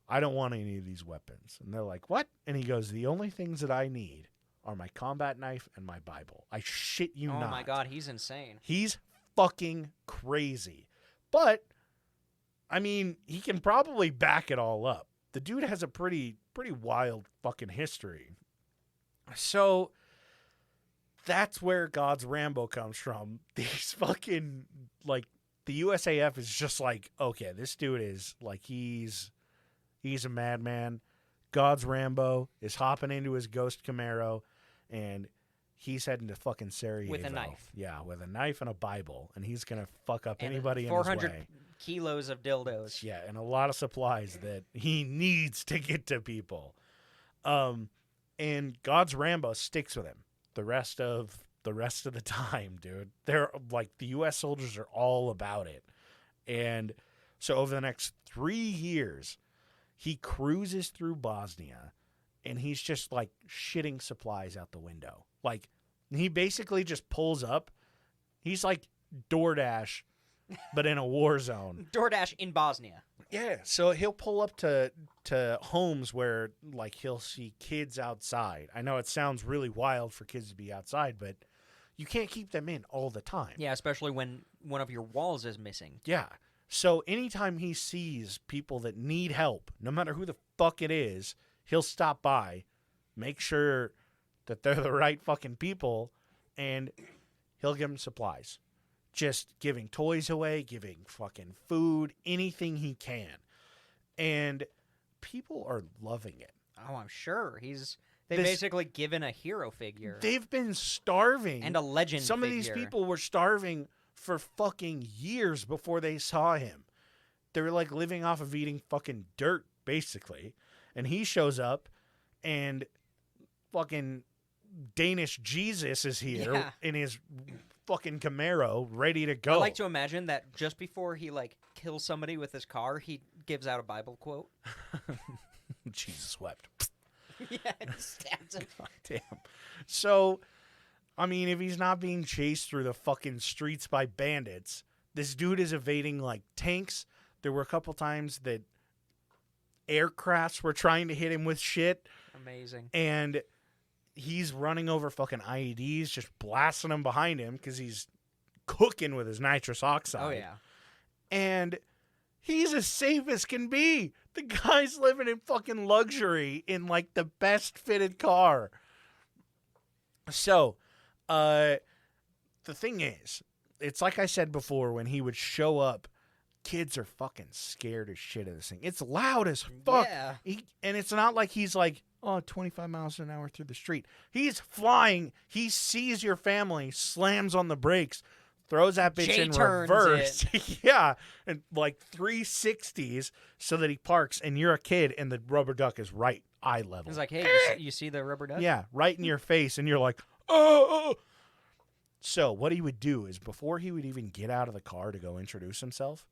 I don't want any of these weapons. And they're like, what? And he goes, the only things that I need are my combat knife and my Bible. I shit you Oh not. my god, he's insane. He's fucking crazy. But, I mean, he can probably back it all up. The dude has a pretty wild fucking history. So that's where God's Rambo comes from. These fucking, like, the USAF is just like, okay, this dude is, like, he's a madman. God's Rambo is hopping into his ghost Camaro, and he's heading to fucking Sarajevo. With a knife. Yeah, with a knife and a Bible, and he's going to fuck up And anybody in his 400 way. kilos of dildos. Yeah, and a lot of supplies that he needs to get to people. And God's Rambo sticks with him the rest of the time, dude. They're like, the U.S. soldiers are all about it. And so over the next 3 years, he cruises through Bosnia, and he's just like shitting supplies out the window. Like, he basically just pulls up. He's like DoorDash, but in a war zone. DoorDash in Bosnia. Yeah, so he'll pull up to homes where, like, he'll see kids outside. I know it sounds really wild for kids to be outside, but you can't keep them in all the time. Yeah, especially when one of your walls is missing. Yeah. So anytime he sees people that need help, no matter who the fuck it is, he'll stop by, make sure that they're the right fucking people, and he'll give them supplies. Just giving toys away, giving fucking food, anything he can. And people are loving it. Oh, I'm sure. They've basically given a hero figure. They've been starving. And a legend Some figure. of these people were starving for fucking years before they saw him. They were like living off of eating fucking dirt, basically. And he shows up and fucking Danish Jesus is here in his fucking Camaro, ready to go. I like to imagine that just before he like kills somebody with his car, he gives out a Bible quote. Jesus wept. Yeah, and stabs him. God damn. So, I mean, if he's not being chased through the fucking streets by bandits, this dude is evading like tanks. There were a couple times that aircrafts were trying to hit him with shit. Amazing. And he's running over fucking IEDs, just blasting them behind him because he's cooking with his nitrous oxide. Oh, yeah. And he's as safe as can be. The guy's living in fucking luxury in like the best fitted car. So, the thing is, it's like I said before, when he would show up, kids are fucking scared as shit of this thing. It's loud as fuck. Yeah. And it's not like he's like, 25 miles an hour through the street. He's flying. He sees your family, slams on the brakes, throws that bitch in J-turns reverse. Yeah. And like 360s so that he parks and you're a kid and the rubber duck is right eye level. He's like, hey, you see the rubber duck? Yeah, right in your face. And you're like, oh. So what he would do is before he would even get out of the car to go introduce himself,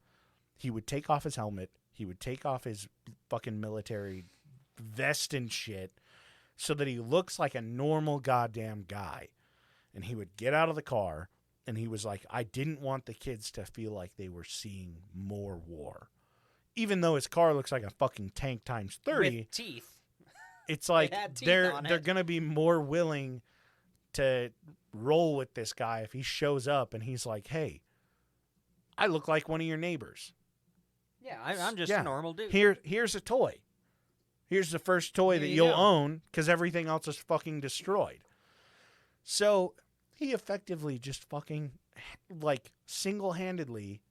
he would take off his helmet. He would take off his fucking military vest and shit so that he looks like a normal goddamn guy. And he would get out of the car and he was like, I didn't want the kids to feel like they were seeing more war. Even though his car looks like a fucking tank times 30. With teeth. It's like had teeth they're on it. going to be more willing to roll with this guy if he shows up and he's like, hey, I look like one of your neighbors. Yeah, I'm just a normal dude. Here's a toy. Here's the first toy that Here you you'll go. own because everything else is fucking destroyed. So he effectively just fucking, like, single-handedly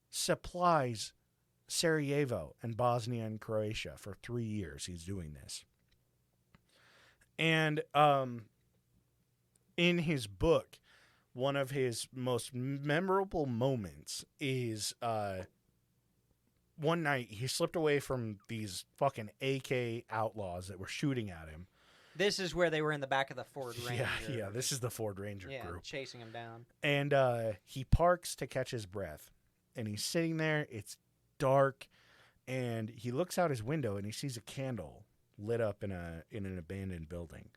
supplies Sarajevo and Bosnia and Croatia for 3 years. He's doing this. And in his book, one of his most memorable moments is one night he slipped away from these fucking AK outlaws that were shooting at him. This is where they were in the back of the Ford Ranger. Yeah, this is the Ford Ranger group. Chasing him down. And he parks to catch his breath. And he's sitting there. It's dark. And he looks out his window and he sees a candle lit up in an abandoned building.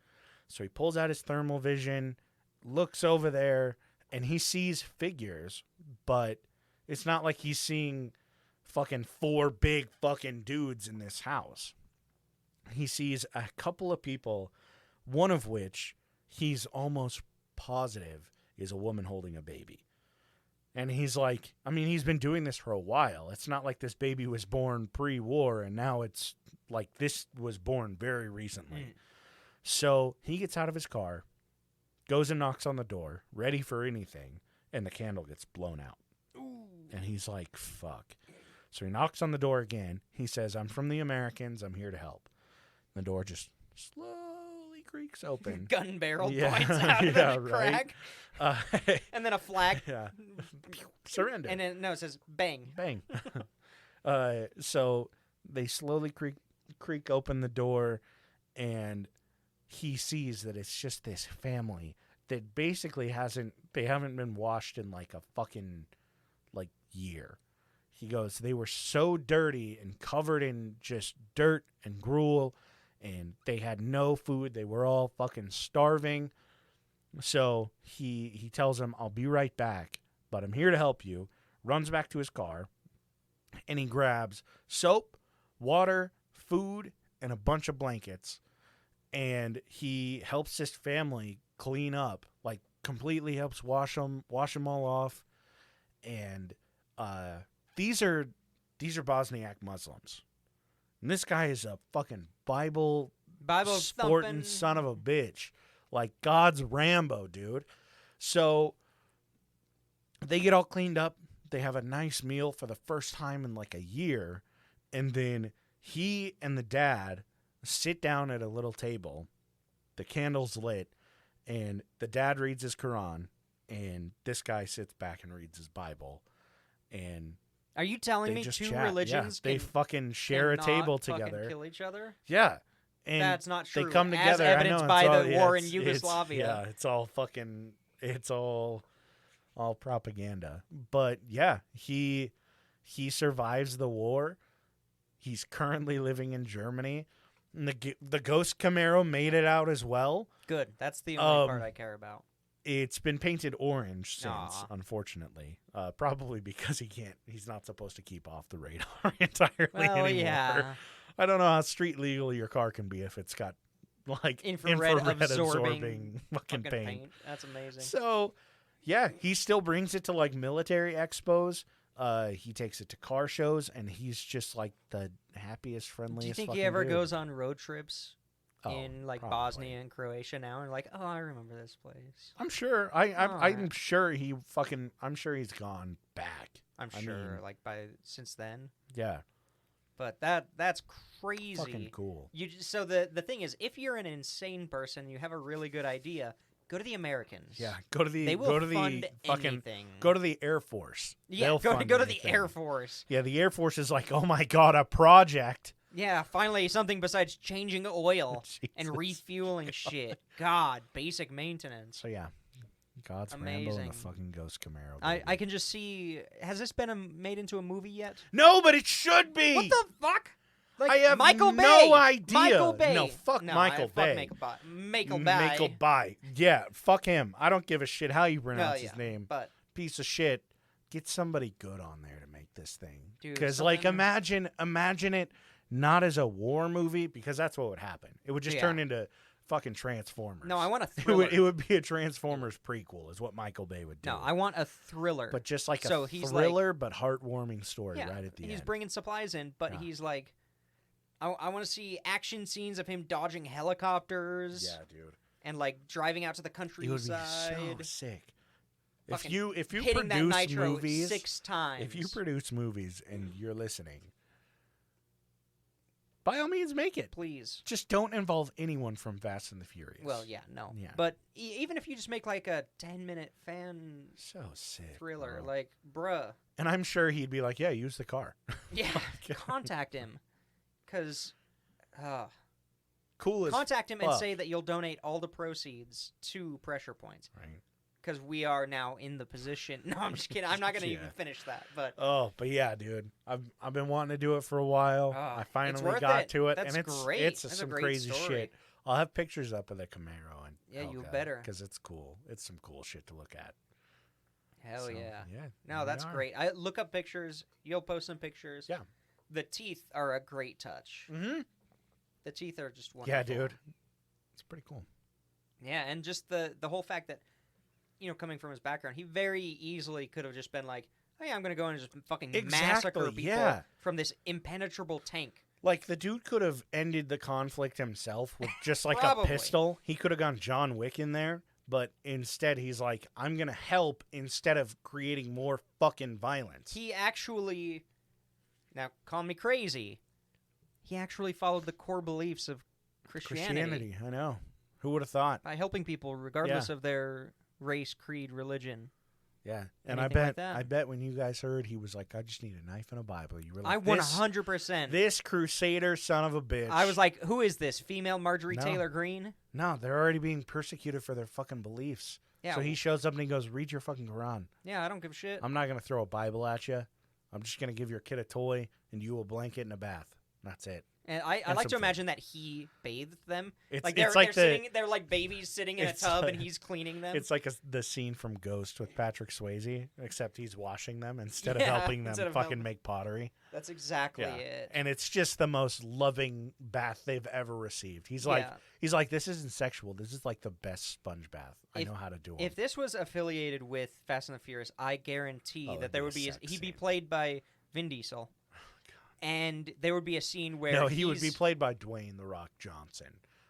So he pulls out his thermal vision, looks over there, and he sees figures. But it's not like he's seeing fucking 4 big fucking dudes in this house. He sees a couple of people, one of which he's almost positive is a woman holding a baby. And he's like, I mean, he's been doing this for a while. It's not like this baby was born pre-war and now it's like this was born very recently. So he gets out of his car, goes and knocks on the door, ready for anything, and the candle gets blown out. Ooh. And he's like, fuck. So he knocks on the door again. He says, I'm from the Americans. I'm here to help. The door just slowly creaks open. Gun barrel Yeah. points out of the right. crack. And then a flag. Yeah. Surrender. And then, no, it says bang. Bang. So they slowly creak open the door, and he sees that it's just this family that basically haven't been washed in like a fucking like year. He goes, they were so dirty and covered in just dirt and gruel, and they had no food. They were all fucking starving. So he tells him, I'll be right back, but I'm here to help you. Runs back to his car, and he grabs soap, water, food, and a bunch of blankets. And he helps this family clean up, like completely helps wash them all off. And these are Bosniak Muslims. And this guy is a fucking Bible sporting thumping son of a bitch. Like God's Rambo, dude. So they get all cleaned up. They have a nice meal for the first time in like a year. And then he and the dad sit down at a little table, the candle's lit, and the dad reads his Quran, and this guy sits back and reads his Bible, and Are you telling they me just two chat. religions Yeah, they can fucking share a cannot table fucking together. kill each other? Yeah. And That's not true. they come together. As evidenced I know, by it's all, the war in it's- Yugoslavia. Yeah, it's all fucking. It's all propaganda. But yeah, he survives the war. He's currently living in Germany. And the Ghost Camaro made it out as well. Good. That's the only part I care about. It's been painted orange since, Aw. unfortunately. Probably because he's not supposed to keep off the radar entirely Well, anymore. yeah. I don't know how street legal your car can be if it's got like Infrared absorbing fucking Fucking paint. That's amazing. So, yeah, he still brings it to like military expos. He takes it to car shows, and he's just like the happiest, friendliest. Do you think fucking he ever dude. goes on road trips Oh, in like probably. Bosnia and Croatia now, and like, oh, I remember this place. I'm sure. I'm Alright. sure he fucking. I'm sure he's gone back. I'm I sure, mean- like since then. Yeah, But that's crazy. fucking cool. So the thing is, if you're an insane person, you have a really good idea. Go to the Americans. Yeah, go to the They will go to the fund fucking anything. Go to the Air Force. Yeah, They'll go fund to the anything. Air Force. Yeah, the Air Force is like, oh my god, a project. Yeah, finally something besides changing oil and Jesus. refueling shit. God, basic maintenance. So yeah, God's Rambo and Amazing. the fucking Ghost Camaro. I baby. can just see. Has this been made into a movie yet? No, but it should be. What the fuck? Like I have Michael no Bay. idea. Michael Bay. No, fuck Michael fuck Bay. Michael Bay. Michael Bay. Yeah, fuck him. I don't give a shit how you pronounce Well, his yeah, name. But Piece of shit. Get somebody good on there to make this thing. Dude, Because like something- imagine it not as a war movie, because that's what would happen. It would just Yeah. turn into fucking Transformers. no, I want a it thriller. would be a Transformers prequel, is what Michael Bay would do. No, I want a thriller. But just like So a he's thriller, but heartwarming story yeah, right at the he's end. bringing supplies in, but Yeah. he's like, I want to see action scenes of him dodging helicopters Yeah, dude. and like driving out to the It would be countryside. so sick. Fucking If you hitting that produce nitro movies, 6 times. if you produce movies and you're listening, by all means make it. please. Just don't involve anyone from Fast and the Furious. Well, yeah, no. Yeah. But even if you just make like a 10-minute fan So sick. thriller, bro. like, bruh, And I'm sure he'd be like, yeah, use the car. yeah, contact him. Because, Cool as contact him and fuck. say that you'll donate all the proceeds to Pressure Points. Right. Because we are now in the position. No, I'm just kidding. I'm not going to Yeah. even finish that. But Oh, but yeah, dude. I've been wanting to do it for a while. Ah, I it's finally worth got it. to it. That's and it's great. It's That's a some great crazy story. shit. I'll have pictures up of the Camaro and Yeah, you better. because it's cool. It's some cool shit to look at. hell So, yeah. Yeah. No, here we that's are. great. I look up pictures. You'll post some pictures. Yeah. The teeth are a great touch. Mm-hmm. The teeth are just wonderful. Yeah, dude. It's pretty cool. Yeah, and just the whole fact that, coming from his background, he very easily could have just been like, oh yeah, I'm going to go and just fucking massacre Exactly, people yeah. from this impenetrable tank. Like, the dude could have ended the conflict himself with just like Probably. a pistol. He could have gone John Wick in there, but instead he's like, I'm going to help instead of creating more fucking violence. He actually, now call me crazy, he actually followed the core beliefs of Christianity. I know. Who would have thought? By helping people regardless of their race, creed, religion. Yeah. And Anything like that. I bet when you guys heard, he was like, I just need a knife and a Bible. You were I like, this 100%. This crusader son of a bitch. I was like, who is this? Female Marjorie No. Taylor Greene? no, they're already being persecuted for their fucking beliefs. Yeah. So he shows up and he goes, read your fucking Quran. Yeah, I don't give a shit. I'm not going to throw a Bible at you. I'm just going to give your kid a toy and you a blanket and a bath. That's it. And I and like to some imagine that he bathed them. It's Like it's they're like sitting, they're like babies sitting in a it's tub like- and he's cleaning them. it's like the scene from Ghost with Patrick Swayze, except he's washing them instead of Yeah, helping them instead of fucking helping. make pottery. That's exactly it. And it's just the most loving bath they've ever received. He's like, this isn't sexual. This is like the best sponge bath. I know how to do them. If this was affiliated with Fast and the Furious, I guarantee Oh, that there would it'd be be a sex he'd be scene. played by Vin Diesel. And there would be a scene where no, he would be he's- played by Dwayne The Rock Johnson,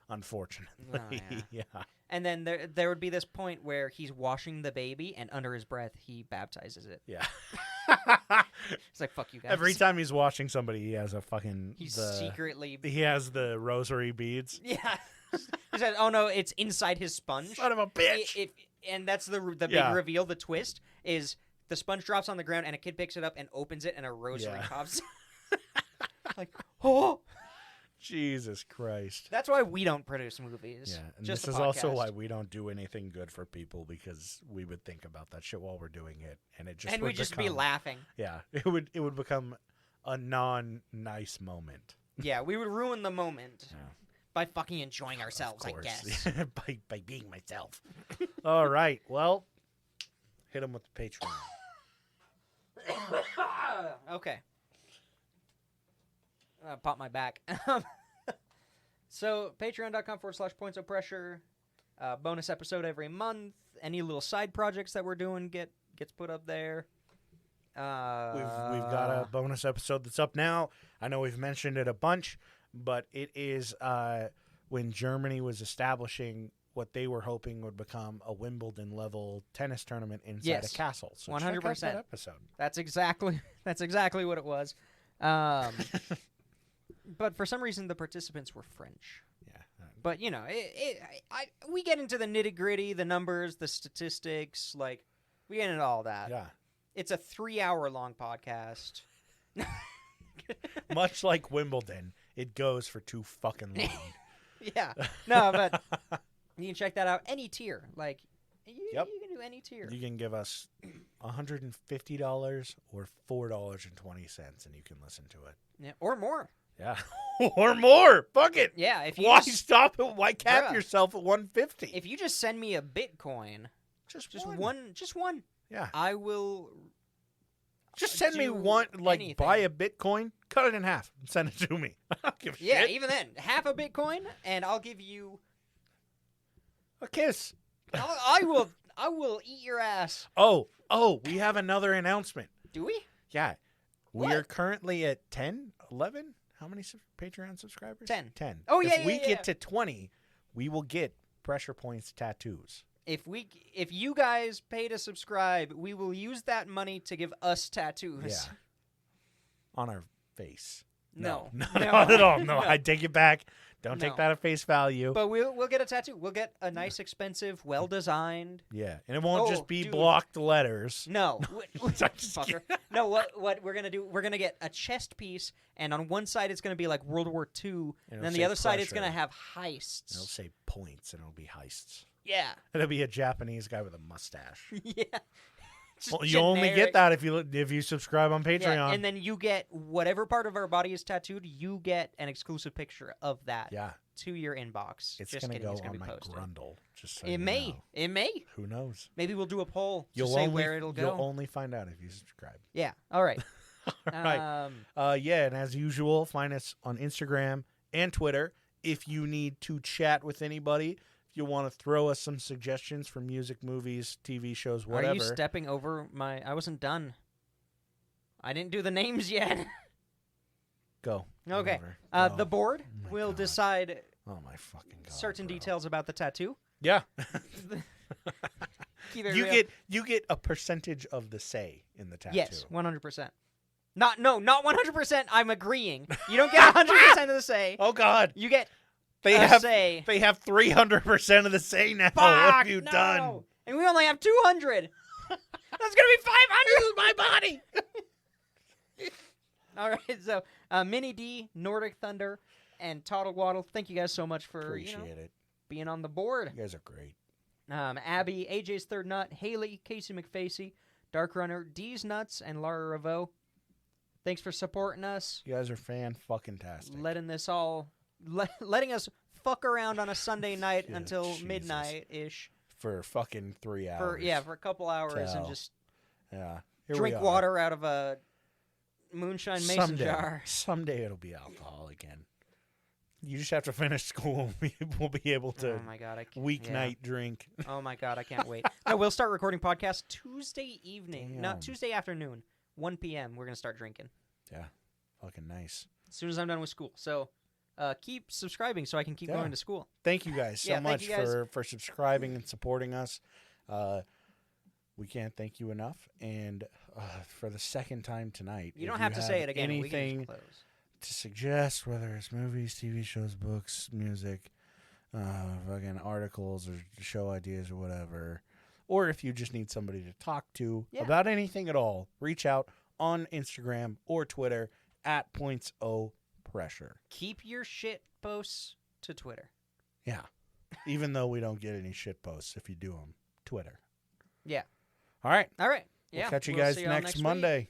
unfortunately. Oh, yeah. And then there would be this point where he's washing the baby, and under his breath he baptizes it. Yeah. It's like, fuck you guys. Every time he's watching somebody, he has a fucking. He's secretly. He has the rosary beads. Yeah. He said, "Oh no, it's inside his sponge." Son of a bitch. And that's the big reveal. The twist is the sponge drops on the ground, and a kid picks it up and opens it, and a rosary pops. Like, oh. Jesus Christ. That's why we don't produce movies. Yeah, and just this a is also podcast. why we don't do anything good for people, because we would think about that shit while we're doing it, and it just and would we'd just become, be laughing. Yeah, it would become a non-nice moment. Yeah, we would ruin the moment Yeah. by fucking enjoying ourselves, I guess. by being myself. All right, well, hit him with the Patreon. Okay. Pop my back. So, patreon.com/points of pressure. Bonus episode every month. Any little side projects that we're doing gets put up there. We've got a bonus episode that's up now. I know we've mentioned it a bunch, but it is when Germany was establishing what they were hoping would become a Wimbledon-level tennis tournament inside a castle. So 100%. check out that episode. That's exactly what it was. But for some reason, the participants were French. Yeah. But, you know, we get into the nitty-gritty, the numbers, the statistics. Like, we get into all that. Yeah. It's a 3-hour-long podcast. Much like Wimbledon, it goes for too fucking long. Yeah. No, but you can check that out. Any tier. Like, you can do any tier. You can give us $150 or $4.20, and you can listen to it. Yeah, or more. Yeah. Or more. Fuck it. Yeah. If you Why just, stop it? Why cap Bruh. yourself at $150? if you just send me a Bitcoin, just one, Yeah. I will. Just send me do one, like, anything. buy a Bitcoin, cut it in half, and send it to me. I don't give a Yeah, shit. even then, half a Bitcoin, and I'll give you. A kiss. I will eat your ass. Oh, we have another announcement. Do we? Yeah. We What? are currently at 10, 11? How many Patreon subscribers? 10. 10. Oh, yeah, If we yeah. get to 20, we will get Pressure Points tattoos. If you guys pay to subscribe, we will use that money to give us tattoos. Yeah. On our face. No. Not at all. No, No. I take it back. Don't No. take that at face value. But we'll get a tattoo. We'll get a nice, expensive, well designed. Yeah, and it won't Oh, just be dude. blocked letters. No. I'm just Fucker. No, what we're gonna do? We're gonna get a chest piece, and on one side it's gonna be like World War II, and it'll then say the other side it's pressure. gonna have heists. It'll say points, and it'll be heists. Yeah. It'll be a Japanese guy with a mustache. Yeah. Just Well, you only generic. get that if you subscribe on Patreon. Yeah, and then you get whatever part of our body is tattooed. You get an exclusive picture of that Yeah, to your inbox. it's Just gonna kidding, go it's gonna on be my posted. grundle. Just so It you may. know. It may. Who knows? Maybe we'll do a poll to You'll say only, where it'll go. You'll only find out if you subscribe. Yeah. All right. All right. Yeah, and as usual, find us on Instagram and Twitter. If you need to chat with anybody, if you want to throw us some suggestions for music, movies, TV shows, whatever. Are you stepping over my? I wasn't done. I didn't do the names yet. Go. Okay. Whatever. Go. The board my will God. decide Oh my fucking God. certain bro. details about the tattoo. Yeah. Keep it you real. you get a percentage of the say in the tattoo. Yes, 100%. Not 100%. I'm agreeing. You don't get 100% of the say. Oh God. You get They a have say. They have 300% of the say now. what Fuck, have you no. done? And we only have 200. That's gonna be 500. This is my body. All right, so Mini D, Nordic Thunder, and Toddle Waddle. Thank you guys so much for Appreciate it. being on the board. You guys are great. Abby, AJ's Third Nut, Haley, Casey McFacey, Dark Runner, D's Nuts, and Lara Revo. Thanks for supporting us, You guys are fan-fucking-tastic. letting us fuck around on a Sunday night Yeah, until Jesus. midnight-ish. For fucking 3 hours. For a couple hours and Tell. just Yeah. Here drink we are. water out of a moonshine mason Someday, jar. Someday it'll be alcohol again. You just have to finish school. We'll be able to Oh my god, I can't. weeknight drink. Yeah. Oh my god, I can't wait. No, we'll start recording podcasts Tuesday evening, not Damn. Tuesday afternoon, 1 p.m. We're gonna start drinking Yeah. Fucking nice. as soon as I'm done with school. So keep subscribing so I can keep Yeah. going to school. Thank you guys so Yeah, thank much you guys. for subscribing and supporting us. we can't thank you enough. And for the second time tonight, You don't have to say it again. We can Anything just close. to suggest, whether it's movies, TV shows, books, music, fucking articles, or show ideas, or whatever, or if you just need somebody to talk to about anything at all, reach out on Instagram or Twitter at @PointsOPressure. Keep your shit posts to Twitter. Yeah. Even though we don't get any shit posts if you do them. Twitter. Yeah. All right. All right. We'll Yeah. catch you We'll guys see y'all next week. Monday.